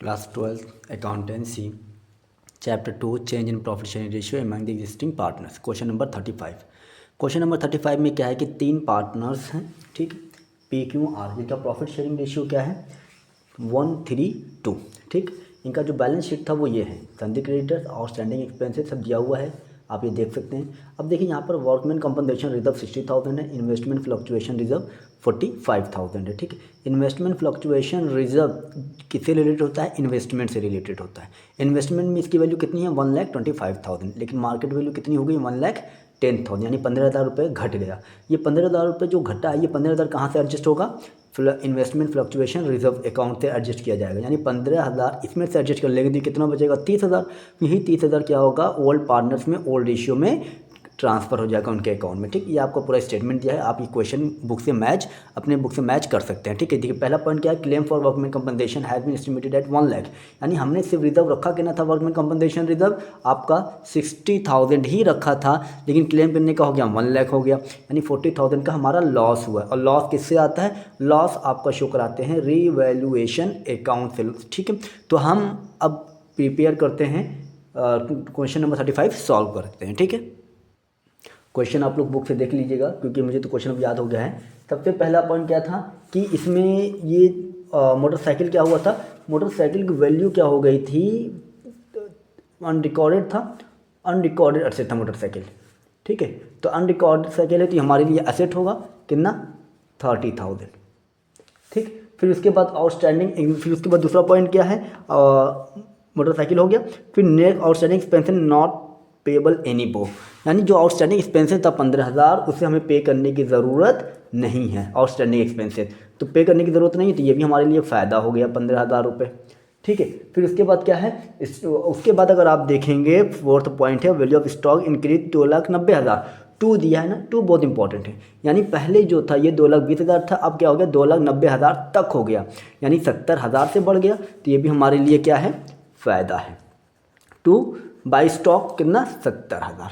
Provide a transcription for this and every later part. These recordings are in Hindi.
Class 12 accountancy chapter 2 change in profit sharing ratio among the existing partners. Question number 35। Question number 35 में क्या है कि तीन पार्टनर्स हैं, ठीक। पी क्यू आर, इनका प्रॉफिट शेयरिंग रेशियो क्या है 1:3:2, ठीक। इनका जो बैलेंस शीट था वो ये है, संधि क्रेडिटर्स आउटस्टैंडिंग एक्सपेंसेस सब दिया हुआ है, आप ये देख सकते हैं। अब देखिए यहाँ पर वर्कमैन कंपनसेशन रिजर्व 60,000 है, इन्वेस्टमेंट फ्लक्चुएशन रिजर्व 45,000 है, ठीक। इन्वेस्टमेंट फ्लक्चुएशन रिजर्व किससे रिलेटेड होता है, इन्वेस्टमेंट से रिलेटेड होता है। इन्वेस्टमेंट में इसकी वैल्यू कितनी है 1,25,000, लेकिन मार्केट वैल्यू कितनी हो गई 1,10,000, यानी 15,000 रुपये घट गया। ये 15,000 रुपये जो घटा है, ये 15,000 कहाँ से एडजस्ट होगा, इन्वेस्टमेंट फ्लक्चुएशन रिजर्व अकाउंट से एडजस्ट किया जाएगा, यानी 15,000 इसमें से एडजस्ट कर लेंगे तो कितना बचेगा 30,000। यही 30,000 क्या होगा ओल्ड पार्टनर्स में ओल्ड रेशियो में ट्रांसफ़र हो जाएगा उनके अकाउंट में, ठीक। ये आपको पूरा स्टेटमेंट दिया है, आप ये क्वेश्चन बुक से मैच अपने बुक से मैच कर सकते हैं, ठीक है। देखिए पहला पॉइंट क्या है, claim for workman compensation has been estimated at 1 lakh, यानी हमने सिर्फ रिजर्व रखा कितना था, वर्कमैन कंपनसेशन रिजर्व आपका 60,000 ही रखा था, लेकिन क्लेम करने का हो गया 1 लाख हो गया, यानी 40,000 का हमारा लॉस हुआ। और लॉस किससे आता है, लॉस आपका शो कराते हैं रीवैल्यूएशन अकाउंट से, ठीक है। तो हम अब प्रिपेयर करते हैं, क्वेश्चन नंबर 35 सॉल्व करते हैं, ठीक है। क्वेश्चन आप लोग बुक से देख लीजिएगा, क्योंकि मुझे तो क्वेश्चन अब याद हो गया है। सबसे पहला पॉइंट क्या था कि इसमें ये मोटरसाइकिल क्या हुआ था, मोटरसाइकिल की वैल्यू क्या हो गई थी, अनरिकॉर्डेड था, अनरिकॉर्डेड एसेट था मोटरसाइकिल, ठीक है। तो अनरिकॉर्डेड साइकिल है तो हमारे लिए एसेट होगा कितना 30,000, ठीक। फिर उसके बाद आउटस्टैंडिंग, फिर उसके बाद दूसरा पॉइंट क्या है, मोटरसाइकिल हो गया। फिर next outstanding expense not payable any बो, यानी जो आउटस्टैंडिंग एक्सपेंसेस था 15,000, उसे हमें पे करने की ज़रूरत नहीं है। आउटस्टैंडिंग एक्सपेंसेस तो पे करने की ज़रूरत नहीं है, तो ये भी हमारे लिए फ़ायदा हो गया 15,000 रुपये, ठीक है। फिर उसके बाद क्या है, उसके बाद अगर आप देखेंगे फोर्थ पॉइंट है वैल्यू ऑफ स्टॉक इंक्रीज 2,90,000, 2 दिया है ना, 2 बहुत इंपॉर्टेंट है। यानी पहले जो था ये 2,20,000 था, अब क्या हो गया 2,90,000 तक हो गया, यानी 70,000 से बढ़ गया, तो ये भी हमारे लिए क्या है फ़ायदा है। 2 बाई स्टॉक कितना 70,000,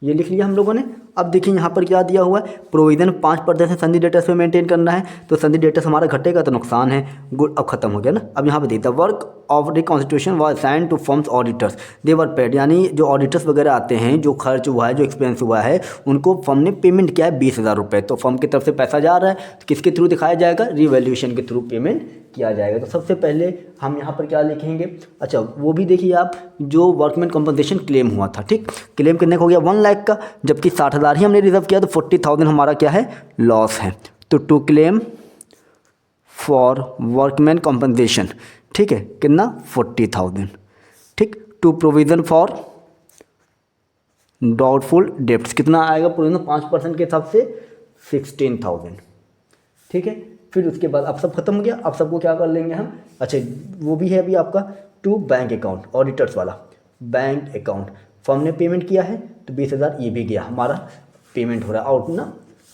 ये लिख लिया हम लोगों ने। अब देखिए यहाँ पर क्या दिया हुआ है, प्रोविजन 5% संधि डेटर्स पे मेंटेन करना है, तो संधि डेटर्स हमारा घटेगा तो नुकसान है, गुड। अब खत्म हो गया ना। अब यहाँ पे देखता work of reconstitution was assigned to firms auditors, they were paid, यानी जो ऑडिटर्स वगैरह आते हैं, जो खर्च हुआ है, जो एक्सपेंस हुआ है, उनको फर्म ने पेमेंट किया है 20,000 रुपये, तो फर्म की तरफ से पैसा जा रहा है, तो किसके थ्रू दिखाया जाएगा, रिवैल्यूएशन के थ्रू पेमेंट किया जाएगा। तो सबसे पहले हम यहाँ पर क्या लिखेंगे, अच्छा वो भी देखिए आप, जो वर्कमैन कंपनसेशन क्लेम हुआ था, ठीक, क्लेम करने का हो गया 1 लाख का, जबकि 60,000 ही हमने रिजर्व किया, तो 40,000 हमारा क्या है लॉस है। तो to claim for workman compensation, ठीक है, कितना 40,000, ठीक। To provision for doubtful debts, कितना आएगा प्रोविज़न 5% के हिसाब से 16,000, ठीक है। फिर उसके बाद अब सब खत्म हो गया, अब सबको क्या कर लेंगे हम, अच्छा वो भी है अभी आपका टू बैंक अकाउंट, ऑडिटर्स वाला बैंक अकाउंट, फर्म ने पेमेंट किया है तो 20,000 ये भी गया, हमारा पेमेंट हो रहा है,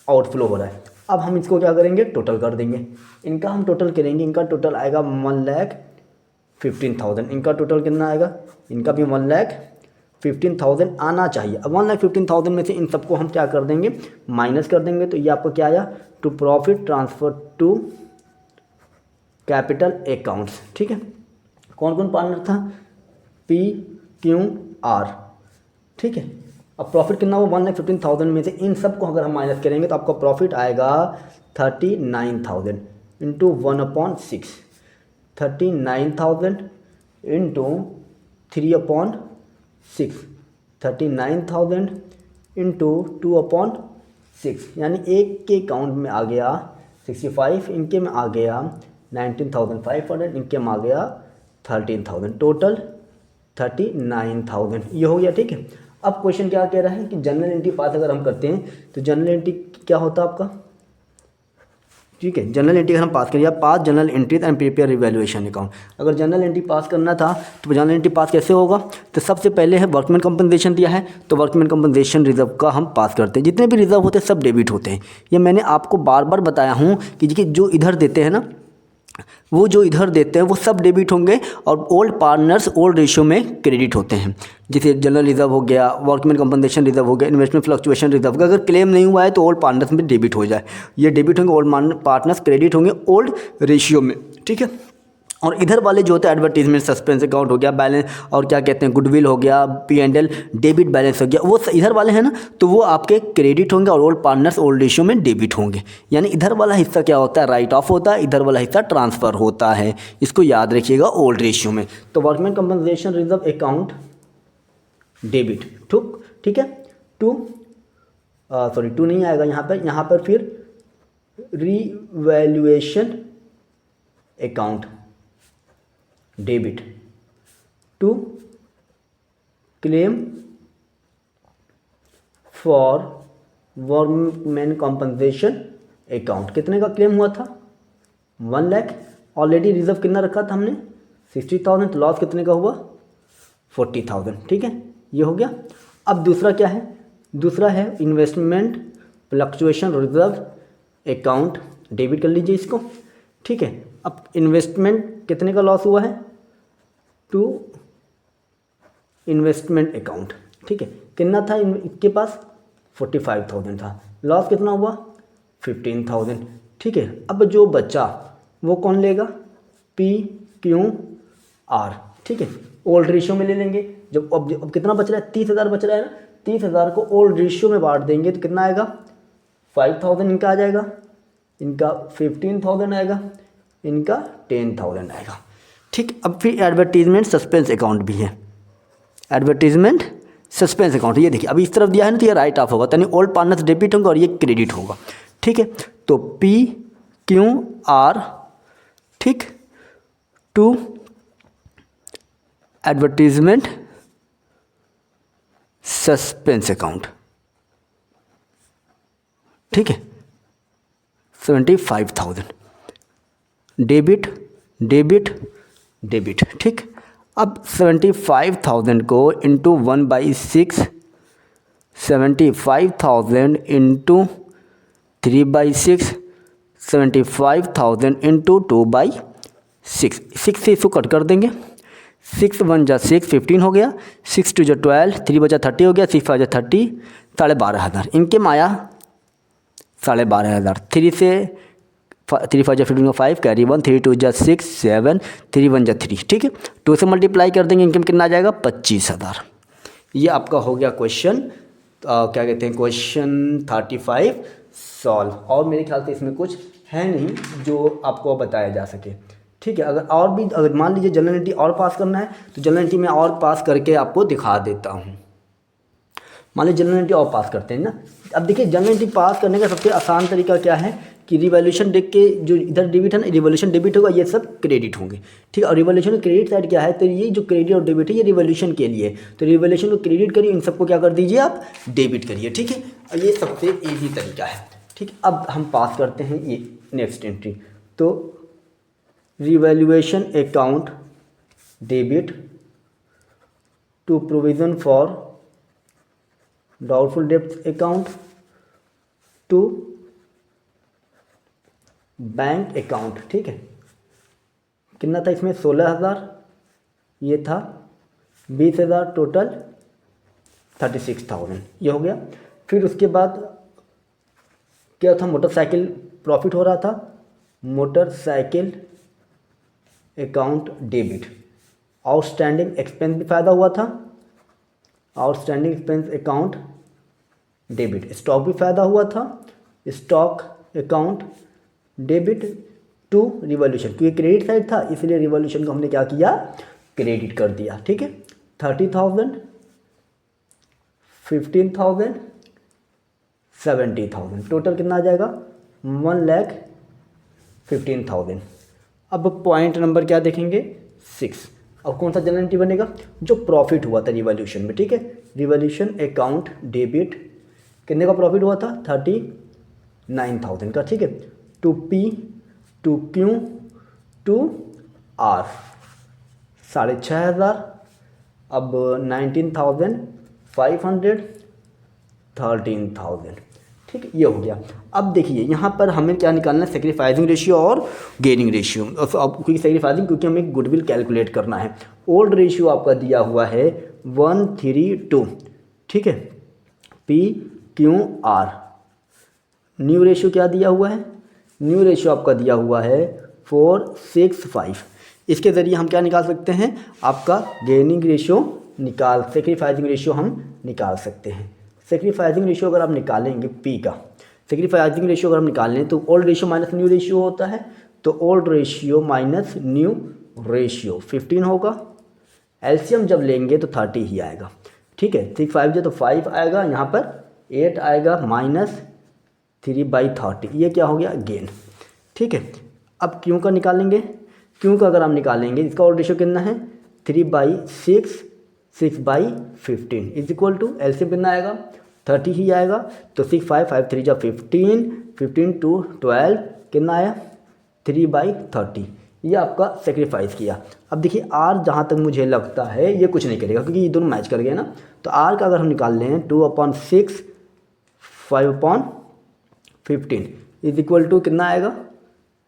आउटफ्लो हो रहा है। अब हम इसको क्या करेंगे, टोटल कर देंगे, इनका हम टोटल करेंगे, इनका टोटल आएगा 1,15,000, इनका टोटल कितना आएगा, इनका भी 1,15,000 आना चाहिए। अब 1,15,000 में से इन सबको हम क्या कर देंगे, माइनस कर देंगे, तो ये आपको क्या आया, to profit transfer to capital accounts, ठीक है। कौन कौन पार्टनर था, पी क्यू आर, ठीक है। अब प्रॉफिट कितना हुआ 1,15,000 में से इन सब को अगर हम माइनस करेंगे तो आपका प्रॉफिट आएगा 39,000 इंटू 1/6, 39,000 इंटू 3/6, 39,000 इंटू 2/6, यानी एक के अकाउंट में आ गया 65, इनके में आ गया 19,500, इनके में आ गया 13,000, टोटल 39,000 ये हो गया, ठीक है। अब क्वेश्चन क्या कह रहा है कि जनरल एंट्री पास अगर हम करते हैं तो जनरल एंट्री क्या होता है आपका, ठीक है। जनरल एंट्री अगर हम पास करिए, pass general entries and prepare revaluation account, अगर जनरल एंट्री पास करना था तो जनरल एंट्री पास कैसे होगा, तो सबसे पहले है वर्कमैन कंपनसेशन दिया है, तो वर्कमैन कंपनसेशन रिजर्व का हम पास करते हैं, जितने भी रिजर्व होते हैं सब डेबिट होते हैं। ये मैंने आपको बार बार बताया हूँ कि जो इधर देते हैं ना, वो जो इधर देते हैं वो सब डेबिट होंगे, और ओल्ड पार्टनर्स ओल्ड रेशियो में क्रेडिट होते हैं, जैसे जनरल रिजर्व हो गया, वर्कमैन कंपनसेशन रिजर्व हो गया, इन्वेस्टमेंट फ्लक्चुएशन रिजर्व का अगर क्लेम नहीं हुआ है तो ओल्ड पार्टनर्स में डेबिट हो जाए, ये डेबिट होंगे, ओल्ड पार्टनर्स क्रेडिट होंगे ओल्ड रेशियो में, ठीक है। और इधर वाले जो होता है एडवर्टीजमेंट सस्पेंस अकाउंट हो गया, बैलेंस और क्या कहते हैं गुडविल हो गया, P&L डेबिट बैलेंस हो गया, वो इधर वाले हैं ना, तो वो आपके क्रेडिट होंगे और ओल्ड पार्टनर्स ओल्ड रेशियो में डेबिट होंगे। यानी इधर वाला हिस्सा क्या होता है, राइट ऑफ होता है, इधर वाला हिस्सा ट्रांसफ़र होता है। इसको याद रखिएगा ओल्ड रेशियो में। तो workman compensation reserve account debit, ठीक है। टू नहीं आएगा यहाँ पर फिर revaluation account debit to claim for workman compensation account. कितने का क्लेम हुआ था, 1 लाख। ऑलरेडी रिजर्व कितना रखा था हमने, 60,000। तो लॉस कितने का हुआ, 40,000। ठीक है, ये हो गया। अब दूसरा क्या है, दूसरा है investment fluctuation reserve account, debit कर लीजिए इसको। ठीक है, अब इन्वेस्टमेंट कितने का लॉस हुआ है, टू इन्वेस्टमेंट अकाउंट। ठीक है, कितना था इसके पास, 45,000 था। लॉस कितना हुआ, 15,000। ठीक है, अब जो बचा वो कौन लेगा, PQR। ठीक है, ओल्ड रेशियो में ले लेंगे। जब अब कितना बच रहा है, 30,000 बच रहा है ना, 30,000 को ओल्ड रेशियो में बांट देंगे तो कितना आएगा, 5,000 इनका आ जाएगा, इनका 15,000 आएगा, इनका 10,000 आएगा। ठीक, अब फिर एडवर्टीजमेंट सस्पेंस अकाउंट भी है, एडवर्टीजमेंट सस्पेंस अकाउंट। ये देखिए अभी इस तरफ दिया है ना, तो ये राइट ऑफ होगा, यानी ओल्ड पार्टनर्स डेबिट होंगे और ये क्रेडिट होगा। ठीक है, तो PQR, ठीक, टू एडवर्टीजमेंट सस्पेंस अकाउंट। ठीक है, 75,000 डेबिट डेबिट डेबिट। ठीक, अब 75,000 को इंटू 1/6, 75,000 इंटू 3/6, 75,000 इंटू 2/6। 6 से इसको कट कर देंगे, 6 1 जा 6, 15 हो गया, 6 2 जा 12, 3 बजा 30 हो गया, 6 5 जा 30, 12,500 इनके माया 12,500। 3 से 3 5 जा 15 5, कैरी 1, 3 2 जा 6 7, 3 1 जा 3। ठीक है, 2 से मल्टीप्लाई कर देंगे, इनकम कितना आ जाएगा, 25,000। ये आपका हो गया क्वेश्चन, क्या कहते हैं, क्वेश्चन 35 सॉल्व। और मेरे ख्याल से इसमें कुछ है नहीं जो आपको बताया जा सके। ठीक है, अगर मान लीजिए जनरल एंट्री और पास करना है तो जनरल एंट्री में और पास करके आपको दिखा देता हूँ। मान लीजिए जनरल एंट्री और पास करते हैं ना। अब देखिए जनरल एंट्री पास करने का सबसे आसान तरीका क्या है कि रिवॉल्यूशन देख के, जो इधर डेबिट है ना, रिवॉल्यूशन डेबिट होगा, ये सब क्रेडिट होंगे। ठीक है, और रिवॉल्यूशन क्रेडिट साइड क्या है, तो ये जो क्रेडिट और डेबिट है ये रिवॉल्यूशन के लिए, तो रिवॉल्यूशन को क्रेडिट करिए, इन सबको क्या कर दीजिए आप, डेबिट करिए। ठीक है, और ये सबसे ईजी तरीका है। ठीक, अब हम पास करते हैं ये नेक्स्ट एंट्री। तो revaluation account debit to provision for doubtful डेब्ट अकाउंट टू बैंक अकाउंट। ठीक है, कितना था इसमें, 16,000, ये था 20,000, टोटल 36,000, ये हो गया। फिर उसके बाद क्या था, मोटरसाइकिल प्रॉफिट हो रहा था, motorcycle account debit. Outstanding expense भी फ़ायदा हुआ था, outstanding expense account debit. Stock भी फ़ायदा हुआ था, stock account debit to revolution, क्योंकि क्रेडिट साइड था इसलिए रिवॉल्यूशन को हमने क्या किया, क्रेडिट कर दिया। ठीक है, 30,000, 15,000, 70,000, टोटल कितना आ जाएगा, 1,15,000। अब पॉइंट नंबर क्या देखेंगे, 6। अब कौन सा जनरल एंट्री बनेगा, जो प्रॉफिट हुआ था रिवॉल्यूशन में। ठीक है, रिवॉल्यूशन अकाउंट डेबिट, कितने का प्रॉफिट हुआ था, 39,000 का। ठीक है, to P to Q to R 6,500, अब 19,500, 13,000। ठीक है, ये हो गया। अब देखिए यहाँ पर हमें क्या निकालना है, सेक्रीफाइसिंग रेशियो और गेनिंग रेशियो। अब क्योंकि सेक्रीफाइसिंग, क्योंकि हमें गुडविल कैलकुलेट करना है। ओल्ड रेशियो आपका दिया हुआ है 1:3:2। ठीक है, PQR। न्यू रेशियो क्या दिया हुआ है, न्यू रेशियो आपका दिया हुआ है 4:6:5। इसके ज़रिए हम क्या निकाल सकते हैं, आपका गेनिंग रेशियो सेक्रीफाइसिंग रेशियो हम निकाल सकते हैं। सेक्रीफाइसिंग रेशियो अगर आप निकालेंगे पी का, सेक्रीफाइसिंग रेशियो अगर हम निकाल लें तो old ratio minus new ratio होता है, तो old ratio minus new ratio 15 होगा। एलसीएम जब लेंगे तो 30 ही आएगा, ठीक है। 6 5 जो तो 5 आएगा, यहाँ पर 8 आएगा माइनस 3/30, ये क्या हो गया गेन, ठीक है। अब क्यों का निकालेंगे, क्यों का अगर हम निकालेंगे इसका ओल्ड रेशियो कितना है 3/6, 6/15 इज इक्वल टू एलसीएम कितना आएगा 30 ही आएगा। तो 6 5 5 3 जा 15, 15 2 12 कितना आया 3/30, ये आपका सेक्रीफाइस किया। अब देखिए आर जहाँ तक मुझे लगता है ये कुछ नहीं करेगा क्योंकि ये दोनों मैच कर गए ना। तो आर का अगर हम निकाल लें 2/6 5/15 इज इक्वल टू कितना आएगा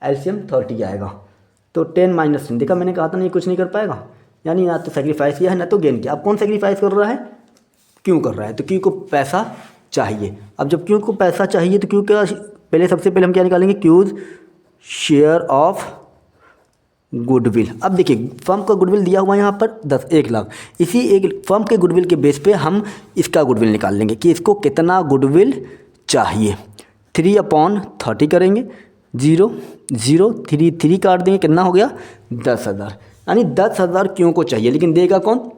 एलसीएम 30 आएगा। तो 10 माइनस 10, देखा मैंने कहा था नहीं कुछ नहीं कर पाएगा, यानी ना तो सेक्रीफाइस किया है ना तो गेन किया। अब कौन सेक्रीफाइस कर रहा है, क्यों कर रहा है, तो क्यों को पैसा चाहिए। अब जब क्यों को पैसा चाहिए तो क्यों का पहले सबसे पहले हम क्या निकालेंगे क्यूज शेयर ऑफ गुडविल। अब देखिए फर्म का गुडविल दिया हुआ है यहाँ पर 1 लाख, इसी एक फर्म के गुडविल के बेस पे हम इसका गुडविल निकाल लेंगे कि इसको कितना गुडविल चाहिए। 3/30 करेंगे, 0 0 3 3 काट देंगे, कितना हो गया 10,000, यानी 10,000 क्यों को चाहिए, लेकिन देगा कौन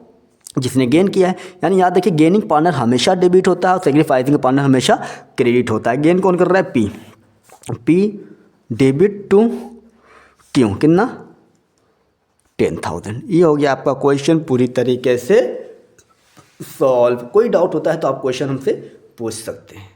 जिसने गेन किया है। यानी याद देखिए गेनिंग पार्टनर हमेशा डेबिट होता है और सेक्रीफाइसिंग पार्टनर हमेशा क्रेडिट होता है। गेन कौन कर रहा है पी डेबिट टू क्यों कितना 10,000। ये हो गया आपका क्वेश्चन पूरी तरीके से सॉल्व। कोई डाउट होता है तो आप क्वेश्चन हमसे पूछ सकते हैं।